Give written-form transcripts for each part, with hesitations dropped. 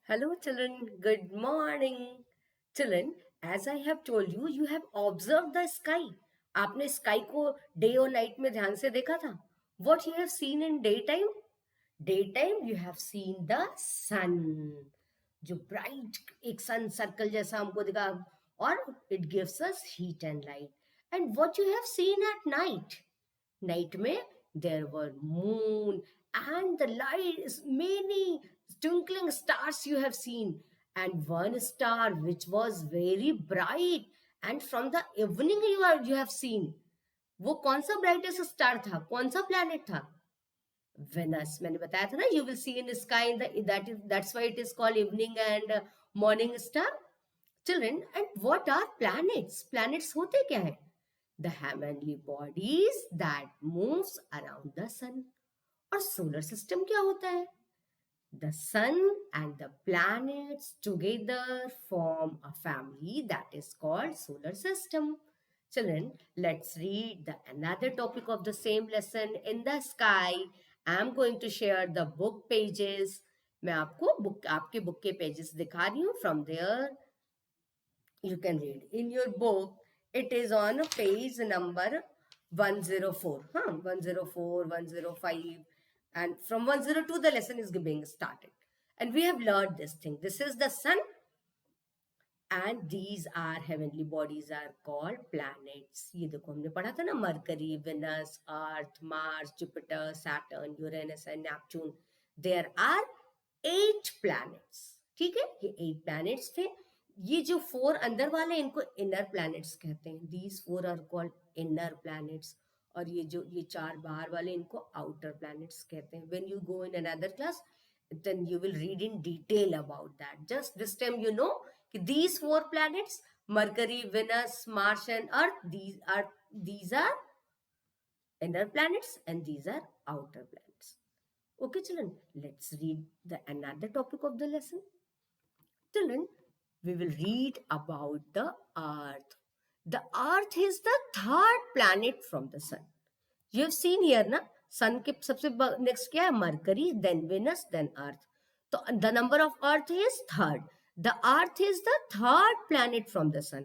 Hello, children. Good morning. Children, as I have told you, you have observed the sky. आपने sky को day और night में ध्यान से देखा था. What you have seen in daytime? Daytime you have seen the sun. जो bright एक सन सर्कल जैसा हमको दिखा और it gives us heat and light. And what you have seen at night? Night में there were moon and the light is many twinkling stars you have seen, and one star which was very bright, and from the evening you have seen. वो कौन सा brightest star था, कौन सा planet था? Venus. मैंने बताया था ना, you will see in sky in that's why it is called evening and morning star. Children, and what are planets? Planets होते क्या है? The heavenly bodies that moves around the sun. और solar system क्या होता है? The sun and the planets together form a family that is called solar system. Children, let's read the another topic of the same lesson in the sky. I am going to share the book pages. मैं आपको आपके book के pages दिखा रही हूँ. From there you can read in your book. It is on page number 104, 104, 105, and from 102 the lesson is being started, and we have learned this thing. This is the sun, and these are heavenly bodies are called planets. ये देखो हमने पढ़ा था ना, Mercury, Venus, Earth, Mars, Jupiter, Saturn, Uranus and Neptune. There are 8 planets. ठीक है, ये 8 planets थे. ये जो 4 अंदर वाले इनको इनर प्लैनेट्स कहते हैं. These 4 are called inner planets. और ये 4 बाहर वाले इनको आउटर प्लैनेट्स कहते हैं. When you go in another class, then you will read in detail about that. Just this time you know these 4 planets, Mercury, Venus, Mars and Earth, these are inner planets and these are outer planets. Okay children, let's read the another topic of the lesson. Children, we will read about the Earth. The Earth is the third planet from the sun. You have seen here na, sun के सबसे next क्या है? Mercury, then Venus, then Earth. So the number of Earth is third. The Earth is the third planet from the sun.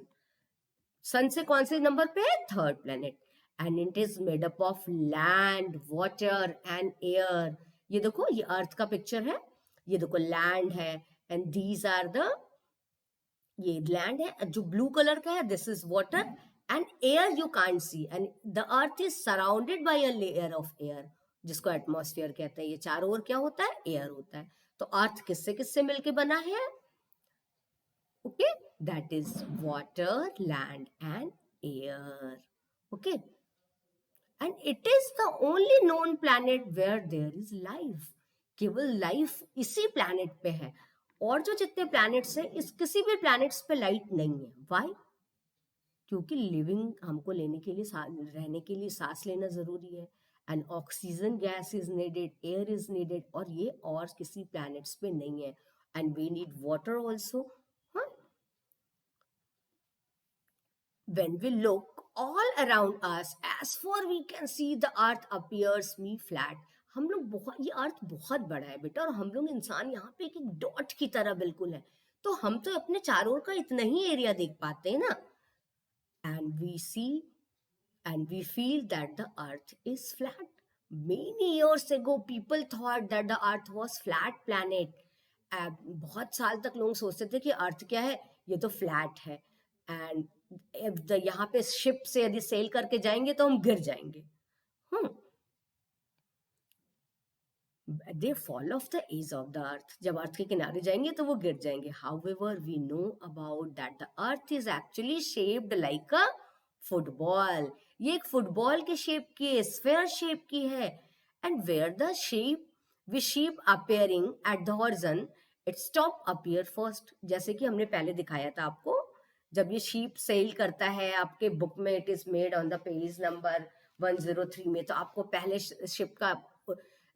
Sun से कौन से number पे है? Third planet. And it is made up of land, water and air. ये देखो, ये Earth का picture है. ये देखो land है. And these are the, ये land है जो blue color का है. This is water. And air you can't see, and the earth is surrounded by a layer of air, जिसको एटमॉस्फेयर कहते हैं. ये चारों ओर क्या होता है? एयर होता है. तो अर्थ किससे किससे मिलके बना है? Okay, that is water, land and air. Okay, and it is the only known planet where there is life. केवल लाइफ इसी प्लैनेट पे है. और जो जितने प्लैनेट्स हैं, इस किसी भी प्लैनेट्स पे लाइट नहीं है. व्हाई? क्योंकि लिविंग हमको लेने के लिए, रहने के लिए सांस लेना जरूरी है. And oxygen gas is needed, air is needed, और ये और किसी प्लैनेट्स पे नहीं है. And we need water also. When we look all around us, as far we can see, the earth appears me flat. हम लोग बहुत, ये अर्थ बहुत बड़ा है बेटा, और हम लोग इंसान यहाँ पे एक डॉट की तरह बिल्कुल है. तो हम तो अपने चारों ओर का इतना ही एरिया देख पाते हैं ना. And we see and we feel that the earth is flat. Many years ago, people thought that the earth was flat planet. बहुत साल तक लोग सोचते थे कि अर्थ क्या है, ये तो फ्लैट है. एंड यहाँ पे शिप से यदि सेल करके जाएंगे तो हम गिर जाएंगे. They fall off the edge of the earth. जब अर्थ के किनारे जाएंगे तो वो गिर जाएंगे. However, we know about that the earth is actually shaped like a football. ये एक फुटबॉल के शेप की है, स्फेयर शेप की है. And where the sheep appearing at the horizon, it stop appear first. जैसे कि हमने पहले दिखाया था आपको, जब ये शीप सेल करता है आपके बुक में, it is made on the page number 103 में, तो आपको पहले शिप का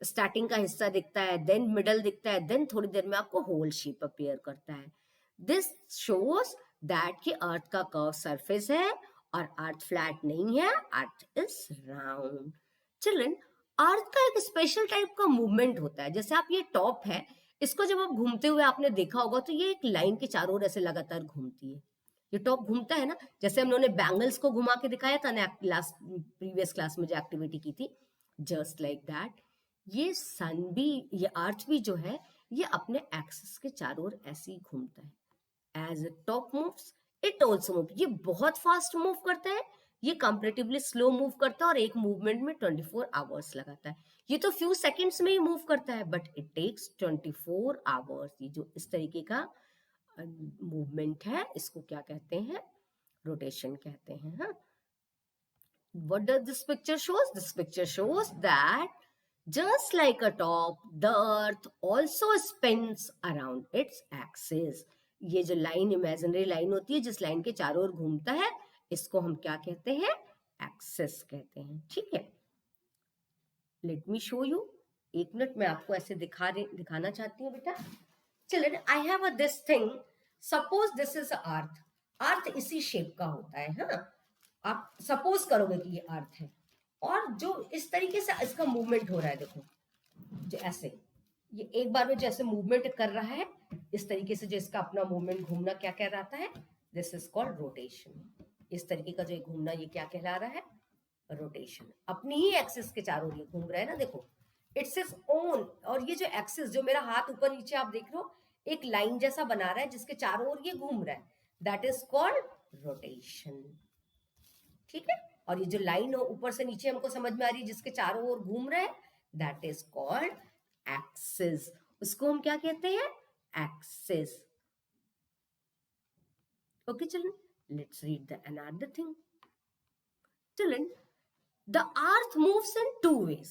स्टार्टिंग का हिस्सा दिखता है, देन मिडल दिखता है, देन थोड़ी देर में आपको होल शिप अपीयर करता है. दिस शोज दैट कि अर्थ का कर्व सरफेस है और अर्थ फ्लैट नहीं है, अर्थ इज राउंड. चिल्ड्रन, अर्थ का एक स्पेशल टाइप का मूवमेंट होता है. जैसे आप, ये टॉप है, इसको जब आप घूमते हुए आपने देखा होगा तो ये एक लाइन के चारों ओर ऐसे लगातार घूमती है। ये टॉप घूमता है ना, जैसे हम लोगों ने बैंगल्स को घुमा के दिखाया था ना लास्ट प्रीवियस क्लास में जो एक्टिविटी की थी, जस्ट लाइक दैट ये सन भी, ये अर्थ भी जो है ये अपने एक्सिस के चारों ओर ऐसे ही घूमता है। as a top moves it also move, ये बहुत फास्ट मूव करता है, ये कंपैरेटिवली स्लो मूव करता है और एक मूवमेंट में 24 आवर्स लगाता है। ये तो फ्यू सेकंड्स में ही मूव करता है बट इट टेक्स 24 आवर्स। ये जो इस तरीके का मूवमेंट है इसको क्या कहते हैं, रोटेशन कहते हैं। हाँ, what does this picture shows? This picture shows that just like a top, the earth also spins around its axis. ये जो लाइन इमेजिनरी लाइन होती है जिस लाइन के चारों ओर घूमता है इसको हम क्या कहते हैं, एक्सिस कहते हैं। ठीक है, लेट मी शो यू। एक मिनट मैं आपको ऐसे दिखाना चाहती हूँ बेटा। Children, I have a this thing, suppose this is earth, earth इसी शेप का होता है। हाँ, आप सपोज करोगे कि ये अर्थ है और जो इस तरीके से इसका मूवमेंट हो रहा है, देखो जो ऐसे ये एक बार में जैसे मूवमेंट कर रहा है इस तरीके से, जो इसका अपना मूवमेंट घूमना क्या कहलाता है, दिस इज कॉल्ड रोटेशन। इस तरीके का जो घूमना ये क्या कहला रहा है, रोटेशन। अपनी ही एक्सिस के चारों ओर घूम रहा है ना, देखो इट्स इज ओन। और ये जो एक्सिस, जो मेरा हाथ ऊपर नीचे आप देख रहे हो एक लाइन जैसा बना रहा है जिसके चारों ओर ये घूम रहा है, दैट इज कॉल्ड रोटेशन। ठीक है, और ये जो लाइन ऊपर से नीचे हमको समझ में आ रही है जिसके चारों ओर घूम रहा है, दैट इज कॉल्ड एक्सिस। उसको हम क्या कहते हैं, axis. Okay children, let's read the another thing. Children, the earth moves in two ways.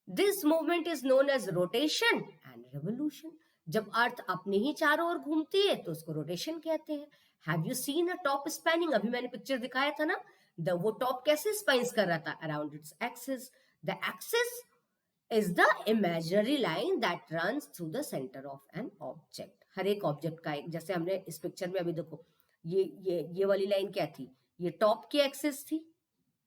This movement is known as rotation and revolution. जब अर्थ अपने ही चारों ओर घूमती है तो उसको रोटेशन कहते हैं। Have you seen a top spanning? अभी मैंने पिक्चर दिखाया था ना, वो टॉप कैसे स्पाइंस कर रहा था, around its axis. The axis is the imaginary line that runs through the center of an object. हर एक ऑब्जेक्ट का एक, जैसे हमने इस पिक्चर में अभी देखो ये वाली लाइन क्या थी, ये टॉप की एक्सिस थी,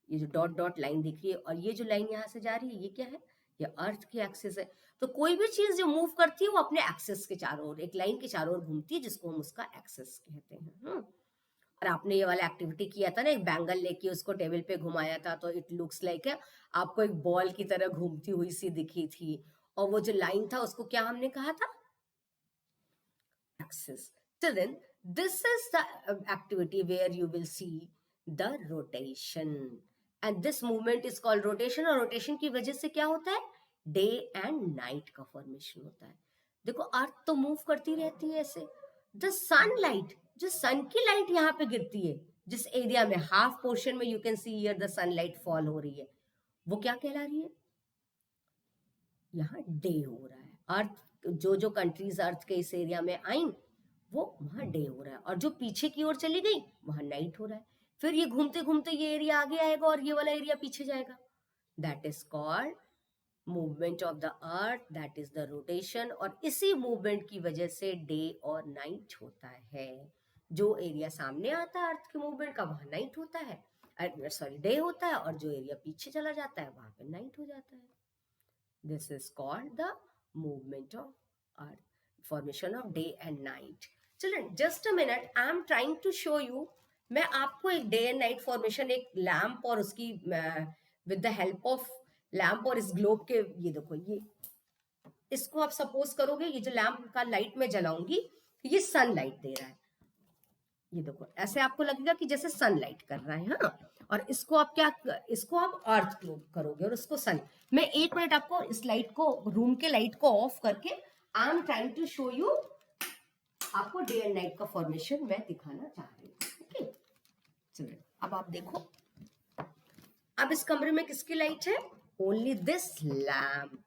ये जो डॉट डॉट लाइन दिख रही है, और ये जो लाइन यहाँ से जा रही है ये क्या है, ये अर्थ की एक्सिस है। तो कोई भी चीज जो मूव करती है वो अपने एक्सिस के चारों ओर, एक लाइन के चारों ओर घूमती है जिसको हम उसका एक्सिस कहते हैं। और आपने ये वाला एक्टिविटी किया था ना, एक बैंगल लेके उसको टेबल पे घुमाया था, तो इट लुक्स लाइक आपको एक बॉल की तरह घूमती हुई सी दिखी थी, और वो जो लाइन था उसको क्या हमने कहा था, axis. So then this is the activity where you will see the rotation and this movement is called rotation। और रोटेशन की वजह से क्या होता है, डे एंड नाइट का फॉर्मेशन होता है। देखो अर्थ तो मूव करती रहती है ऐसे, द सनलाइट, जो सन की लाइट यहाँ पे गिरती है जिस एरिया में, हाफ पोर्शन में you can see here the sunlight fall हो रही है, वो क्या कहला रही है, यहाँ डे हो रहा है। अर्थ जो कंट्रीज अर्थ के इस एरिया में आई वो वहां डे हो रहा है, और जो पीछे की ओर चली गई वहां नाइट हो रहा है। फिर ये घूमते घूमते ये एरिया आगे आएगा और ये वाला एरिया पीछे जाएगा, that is called movement of the earth, that is the rotation. और इसी मूवमेंट की वजह से डे और नाइट होता है। जो एरिया सामने आता है अर्थ के मूवमेंट का वहां नाइट होता है, सॉरी डे होता है, और जो एरिया पीछे चला जाता है वहां पे नाइट हो जाता है। This is called the movement of earth, formation of day and night. Children, just a minute, I am trying to show you। मैं आपको एक डे एंड नाइट फॉर्मेशन, एक लैम्प और उसकी with the help of lamp और इस globe के, ये देखो ये इसको आप सपोज करोगे, ये जो लैम्प का लाइट में जलाऊंगी ये सन लाइट दे रहा है, ये देखो ऐसे आपको लगेगा कि जैसे सनलाइट कर रहा है। हाँ, और इसको आप क्या, इसको आप अर्थ ग्लोब करोगे और उसको सन। मैं एक मिनट आपको इस लाइट को, रूम के लाइट को ऑफ करके I am trying to show you, आपको डे एंड नाइट का फॉर्मेशन मैं दिखाना चाह रही हूँ। ओके चलिए, अब आप देखो, अब इस कमरे में किसकी लाइट है, only this lamp,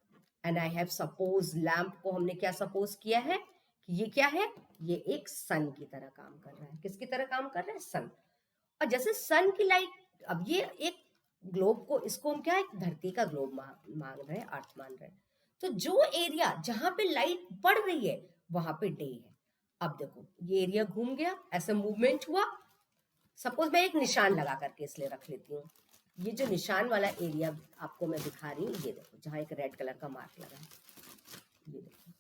and I have suppose, lamp को हमने क्या सपोज किया है कि ये क्या है, ये एक सन की तरह काम कर रहा है। किसकी तरह काम कर रहा है, सन। और जैसे सन की लाइट, अब ये एक ग्लोब को, इसको हम क्या है, धरती का ग्लोब मान रहे हैं, अर्थ मान रहे हैं। तो जो एरिया जहां पे लाइट पड़ रही है वहां पे डे है। अब देखो ये एरिया घूम गया, ऐसे मूवमेंट हुआ, सपोज मैं एक निशान लगा करके इसलिए रख लेती हूँ, ये जो निशान वाला एरिया आपको मैं दिखा रही हूँ, ये देखो जहां एक रेड कलर का मार्क लगा है, ये देखो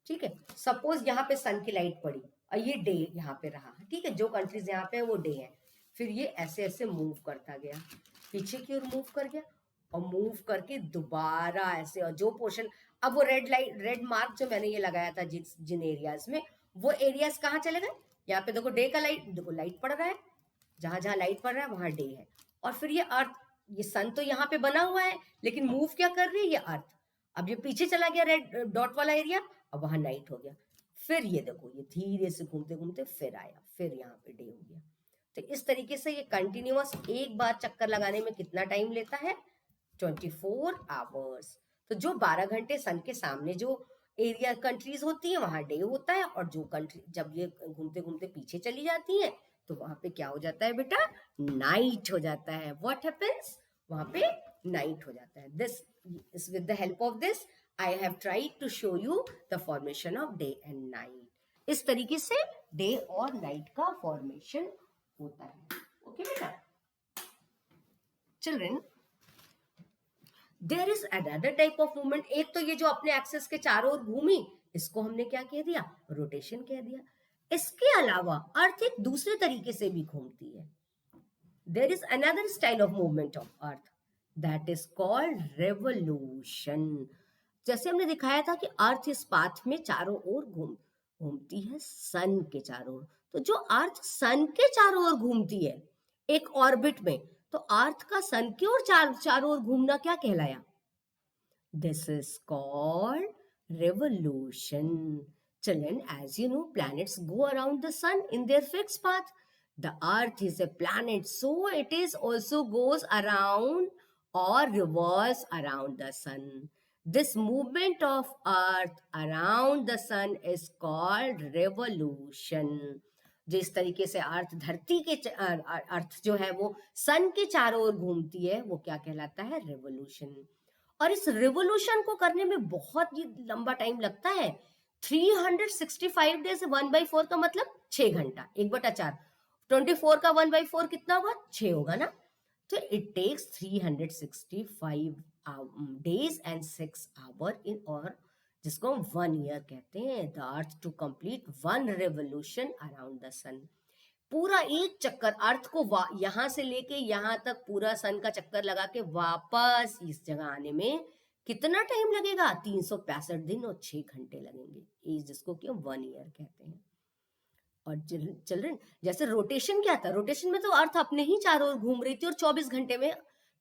ठीक है, सपोज यहाँ पे सन की लाइट पड़ी और ये डे यहाँ पे रहा, ठीक है, जो कंट्रीज यहाँ पे है वो डे है, फिर ये ऐसे ऐसे मूव करता गया, पीछे की ओर मूव कर गया और मूव करके दोबारा ऐसे, और जो पोर्शन, अब वो रेड लाइट, रेड मार्क जो मैंने ये लगाया था जिन एरियाज में, वो एरियाज कहाँ चले गए, यहाँ पे देखो डे का लाइट, देखो लाइट पड़ रहा है, जहां जहां लाइट पड़ रहा है वहां डे है, और फिर ये अर्थ, ये सन तो यहाँ पे बना हुआ है लेकिन मूव क्या कर रही है ये अर्थ, अब ये पीछे चला गया रेड डॉट वाला एरिया, अब वहां नाइट हो गया, फिर ये देखो ये धीरे से घूमते घूमते फिर आया, फिर यहाँ पे डे हो गया। तो इस तरीके से ये कंटिन्यूअस एक बार चक्कर लगाने में कितना टाइम लेता है, 24 आवर्स। तो जो 12 घंटे सन के सामने जो एरिया कंट्रीज होती है वहां डे होता है, और जो कंट्री जब ये घूमते घूमते पीछे चली जाती है तो वहां पे क्या हो जाता है बेटा, नाइट हो जाता है। व्हाट हैपेंस, वहां पे नाइट हो जाता है। This is with the help of this I have tried to show you the formation of day and night. इस तरीके से डे और नाइट का फॉर्मेशन होता है। ओके बेटा, children, there is another type of movement. एक तो ये जो अपने एक्सिस के चारों ओर घूमी, इसको हमने क्या कह दिया, रोटेशन कह दिया। इसके अलावा अर्थ एक दूसरे तरीके से भी घूमती है। There is another style of movement of earth, that is called revolution. जैसे हमने दिखाया था कि अर्थ इस पाथ में चारों ओर घूमती है सन के चारों ओर, तो जो अर्थ सन के चारों ओर घूमती है एक ऑर्बिट में, तो अर्थ का सन की ओर चारों ओर घूमना क्या कहलाया, this is called revolution. Children, as you know, planets go around the sun in their fixed path. The earth is a planet, so it is also goes around or revolves around the sun. This movement of earth around the sun is called revolution. जिस तरीके से अर्थ धरती के अर्थ जो है वो सन के चारों ओर घूमती है, वो क्या कहलाता है, रेवोल्यूशन। और इस रिवोल्यूशन को करने में बहुत ही लंबा टाइम लगता है। 365 डेज 1/4 का मतलब 6 घंटा, 1/4, 24 का 1/4 कितना होगा, 6 होगा ना। तो it takes 365 days and 6 hour in, और जिसको हम 1 ईयर कहते हैं, the earth to complete 1 revolution around the sun. पूरा एक चक्कर अर्थ को यहां से लेके यहां तक पूरा सन का चक्कर लगा के वापस इस जगह आने में कितना टाइम लगेगा, 365 दिन और 6 घंटे लगेंगे, जिसको कि हम 1 ईयर कहते हैं। और चिल्ड्रन, जैसे रोटेशन क्या था, रोटेशन में तो अर्थ अपने ही चारों ओर घूम रही थी और 24 घंटे में,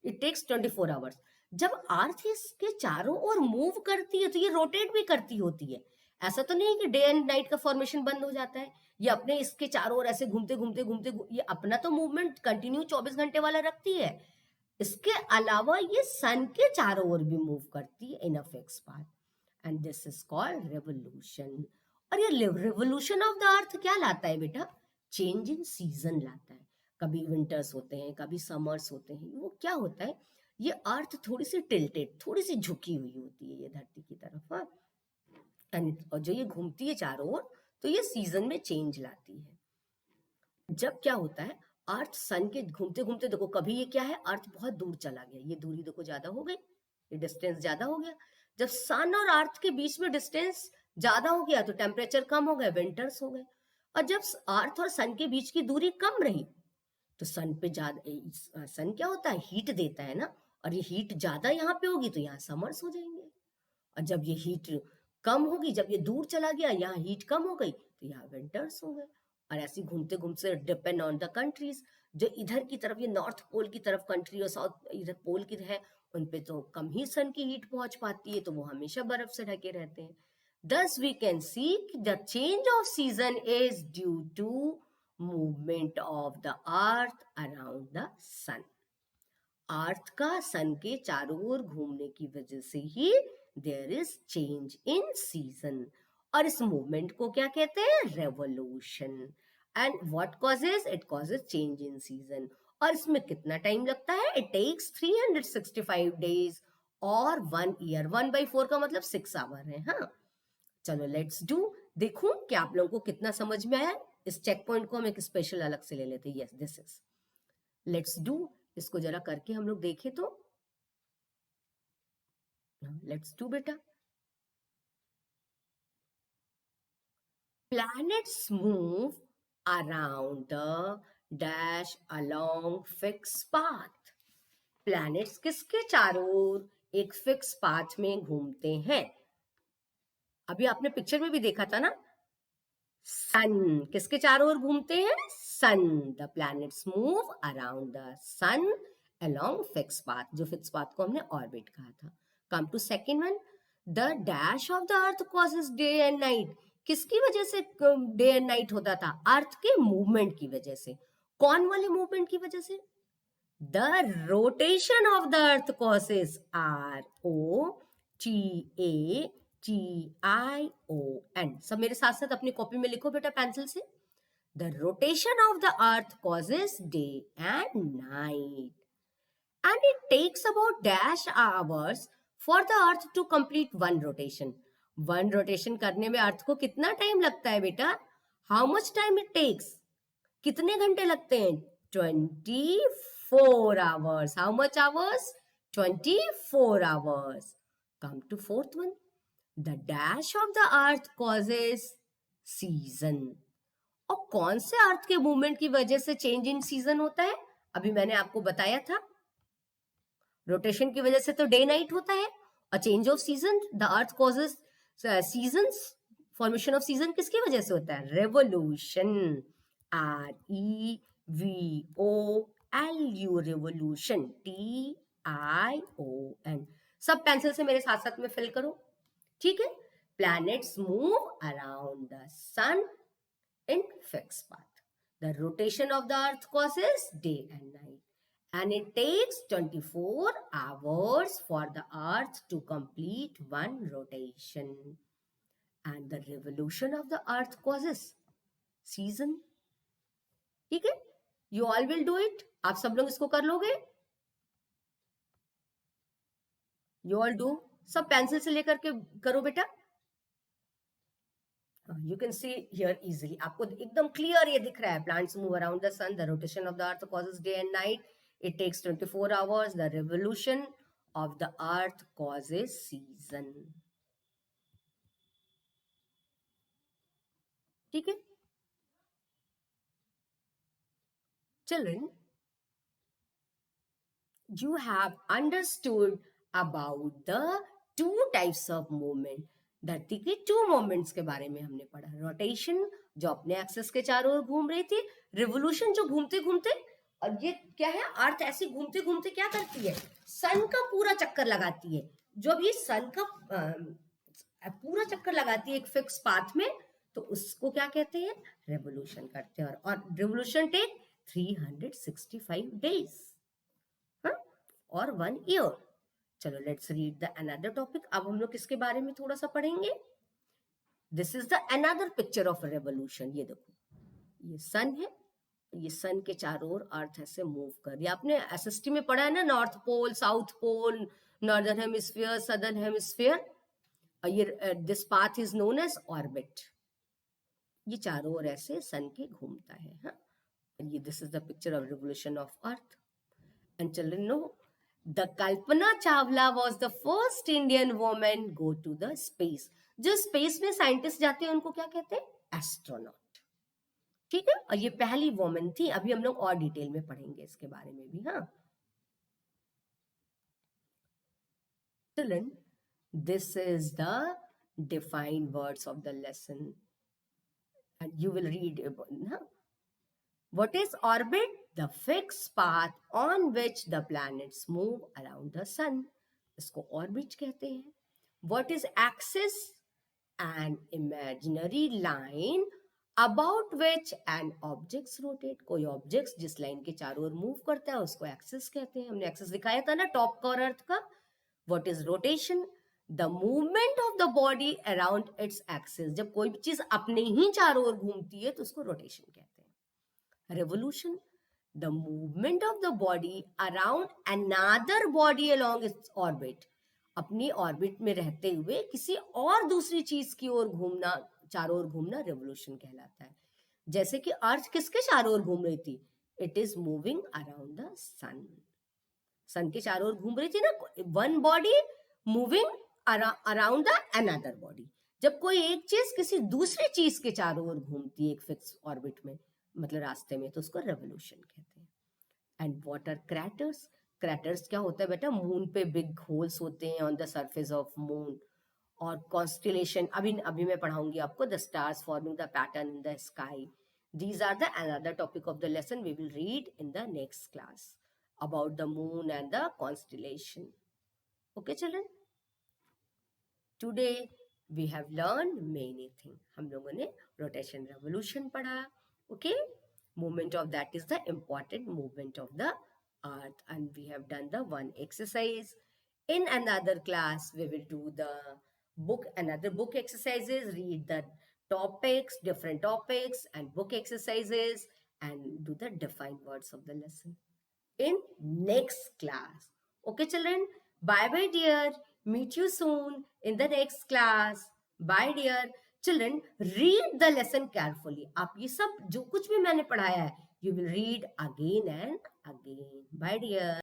इट टेक्स 24 आवर्स। जब अर्थ इसके चारों ओर मूव करती है तो ये रोटेट भी करती होती है। ऐसा तो नहीं कि डे एंड नाइट का फॉर्मेशन बंद हो जाता है, ये अपने इसके चारों ओर ऐसे घूमते घूमते घूमते ये अपना तो मूवमेंट कंटिन्यू 24 घंटे वाला रखती है। इसके अलावा ये सन के चारों ओर भी मूव करती है in a fix path, and this is called revolution. और ये रेवोल्यूशन ऑफ द अर्थ क्या लाता है बेटा, चेंज इन सीजन लाता है। कभी विंटर्स होते हैं, कभी समर्स होते हैं। वो क्या होता है, ये अर्थ थोड़ी सी टिल्टेड, थोड़ी सी झुकी हुई होती है ये धरती की तरफ, हाँ। और जो ये घूमती है चारों ओर, तो ये सीजन में चेंज लाती है। जब क्या होता है, अर्थ सन के घूमते घूमते देखो, कभी ये क्या है, अर्थ बहुत दूर चला गया, ये दूरी देखो ज्यादा हो गई, ये डिस्टेंस ज्यादा हो गया। जब सन और अर्थ के बीच में डिस्टेंस ज्यादा हो गया तो टेम्परेचर कम हो गए, विंटर्स हो गए। और जब अर्थ और सन के बीच की दूरी कम रही तो सन पे ज्यादा, सन क्या होता है, हीट देता है ना, और ये हीट ज्यादा यहाँ पे होगी तो यहाँ समर्स हो जाएंगे। और जब ये हीट कम होगी, जब ये दूर चला गया, यहाँ हीट कम हो गई तो यहाँ विंटर्स हो गए। और ऐसे घूमते घूमते डिपेंड ऑन द कंट्रीज, जो इधर की तरफ ये नॉर्थ पोल की तरफ कंट्री और साउथ इधर पोल की है, उन पे तो कम ही सन की हीट पहुंच पाती है, तो वो हमेशा बर्फ से ढके रहते हैं। Thus we can see the change of season is due to movement of the earth around the sun. अर्थ का सन के चारों ओर घूमने की वजह से ही there is change in season, और इस मूवमेंट को क्या कहते हैं, revolution. And what causes, it causes change in season. और इसमें कितना टाइम लगता है, इट टेक्स 365 डेज और 1 ईयर। 1/4 का मतलब 6 आवर है, हाँ। चलो लेट्स डू, देखूं कि आप लोगों को कितना समझ में आया। इस चेक पॉइंट को हम एक स्पेशल अलग से ले लेते हैं। Yes, this is, let's do, इसको जरा करके हम लोग देखें तो, लेट्स डू बेटा। Planets move around the dash along fixed path. Planets किसके चारों ओर एक फिक्स पाथ में घूमते हैं? अभी आपने पिक्चर में भी देखा था ना, सन किसके चारों ओर घूमते हैं? Sun. The planets move around the sun along fix path, जो फिक्स पाथ को हमने ऑर्बिट कहा था. Come to second one, the dash of the earth causes day and night. किसकी वजह से डे एंड नाइट होता था? अर्थ के मूवमेंट की वजह से. कौन वाले मूवमेंट की वजह से? The rotation of the earth causes, ROTATION. सब मेरे साथ साथ अपनी कॉपी में लिखो बेटा पेंसिल से. The rotation of the earth causes day and night. And it takes about dash hours for the earth to complete one rotation. One rotation करने में अर्थ को कितना टाइम लगता है बेटा? How much time it takes? कितने घंटे लगते हैं? 24 hours. How much hours? 24 hours. Come to fourth one. The dash of the earth causes season. और कौन से अर्थ के मूवमेंट की वजह से चेंज इन सीजन होता है? अभी मैंने आपको बताया था, रोटेशन की वजह से तो डे नाइट होता है. और change of season, the earth causes seasons. Formation of season किसकी वजह से होता है? रेवोल्यूशन. REVOLU, revolution. TION. सब पेंसिल से मेरे साथ साथ में फिल करो, ठीक है? Planets move around the sun in fixed path. The rotation of the earth causes day and night, and it takes 24 hours for the earth to complete one rotation. And the revolution of the earth causes season. ठीक है? You all will do it. आप सब लोग इसको कर लोगे? You all do. सब pencil से लेकर के करो बेटा. You can see here easily. आपको एकदम क्लियर ये दिख रहा है. Plants move around the sun. The rotation of the earth causes day and night. It takes 24 hours. The revolution of the earth causes season. ठीक है? Children, you have understood about the two types of movement. धरती के two moments के बारे में हमने पढ़ा. Rotation जो अपने एक्सिस के चारों ओर घूम रही थी, रिवोल्यूशन जो घूमते घूमते, और ये क्या है? अर्थ ऐसे घूमते घूमते क्या करती है? सन का पूरा चक्कर लगाती है. जब ये सन का पूरा चक्कर लगाती है एक फिक्स पाथ में, तो उसको क्या कहते हैं? रेवोल्यूशन करते हैं. और रेवोल्यूशन टेक 365 days और 1 year. चलो let's read the another topic. अब हम लोग किसके बारे में थोड़ा सा पढ़ेंगे? This is the another picture of revolution. ये देखो, ये सन है. ये सन के चारों ओर अर्थ ऐसे मूव कर रही है. आपने एसएसटी में पढ़ा है ना, north pole, south pole, northern hemisphere, southern hemisphere. ये this path is known as orbit. ये चारों ओर ऐसे सन के घूमता है. हाँ, ये this is the picture of revolution of earth. And children no, The Kalpana Chawla was the first Indian woman go to the space. जो स्पेस में साइंटिस्ट जाते हैं उनको क्या कहते हैं? एस्ट्रोनॉट. ठीक है? और ये पहली वुमन थी. अभी हम लोग और डिटेल में पढ़ेंगे इसके बारे में भी. हाँ children, this is the defined words of the lesson and you will read about. What is orbit? The fixed path on which the planets move around the sun. इसको orbit कहते हैं. What is axis? An imaginary line about which an objects rotate. कोई objects जिस line के चारों ओर move करता है उसको axis कहते हैं. हमने axis दिखाया था ना टॉप का और अर्थ का. What is rotation? The movement of the body around its axis. जब कोई चीज अपने ही चारों ओर घूमती है तो उसको rotation कहते हैं. Revolution, the movement of the body around another body along its orbit. अपनी ऑर्बिट में रहते हुए किसी और दूसरी चीज की ओर घूमना, चारों ओर घूमना रेवोल्यूशन कहलाता है. जैसे कि अर्थ किसके चारों ओर घूम रही थी? It is moving around the sun. Sun के चारों ओर घूम रही थी ना. One body moving around the another body. जब कोई एक चीज किसी दूसरी चीज के चारों ओर घूमती है एक फिक्स ऑर्बिट में, मतलब रास्ते में, तो उसको रेवोल्यूशन कहते हैं। And what are craters? Craters क्या होता है बेटा? मून पे बिग होल्स होते हैं on the surface of moon. और कॉन्स्टिलेशन, अभी अभी मैं पढ़ाऊंगी आपको, the stars forming the pattern in the sky. These are the another topic of the lesson we will read in the next class about the moon and the constellation. Okay, children? Today we have learned many things. हम लोगों ने rotation revolution पढ़ा. Okay? Movement of that is the important movement of the earth, and we have done the one exercise. In another class we will do the another book exercises, read the topics, different topics and book exercises, and do the defined words of the lesson in next class. Okay, children? Bye bye, dear. Meet you soon in the next class. Bye, dear. Children, read the lesson carefully. आप ये सब जो कुछ भी मैंने पढ़ाया है, you will read again and again. Bye, dear.